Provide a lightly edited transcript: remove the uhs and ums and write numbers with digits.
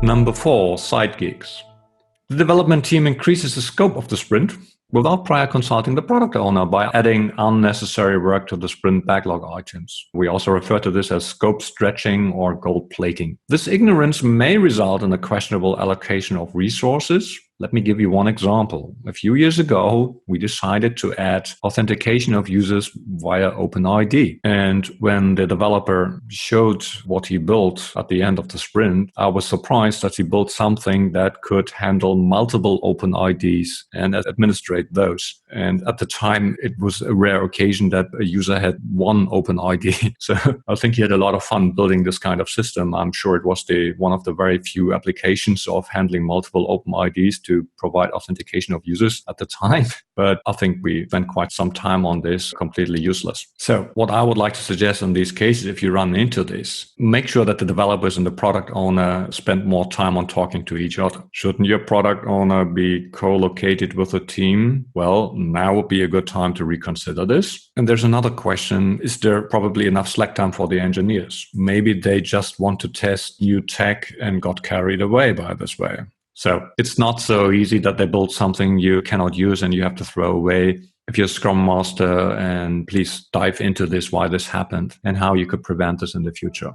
Number 4, side gigs. The development team increases the scope of the sprint without prior consulting the product owner by adding unnecessary work to the sprint backlog items. We also refer to this as scope stretching or gold plating. This ignorance may result in a questionable allocation of resources. Let me give you one example. A few years ago, we decided to add authentication of users via OpenID. And when the developer showed what he built at the end of the sprint, I was surprised that he built something that could handle multiple OpenIDs and administrate those. And at the time, it was a rare occasion that a user had one OpenID. So I think he had a lot of fun building this kind of system. I'm sure it was one of the very few applications of handling multiple OpenIDs to provide authentication of users at the time. But I think we spent quite some time on this, completely useless. So what I would like to suggest in these cases, if you run into this, make sure that the developers and the product owner spend more time on talking to each other. Shouldn't your product owner be co-located with a team? Well, now would be a good time to reconsider this. And there's another question. Is there probably enough slack time for the engineers? Maybe they just want to test new tech and got carried away by this way. So it's not so easy that they build something you cannot use and you have to throw away. If you're a Scrum Master, and please dive into this, why this happened and how you could prevent this in the future.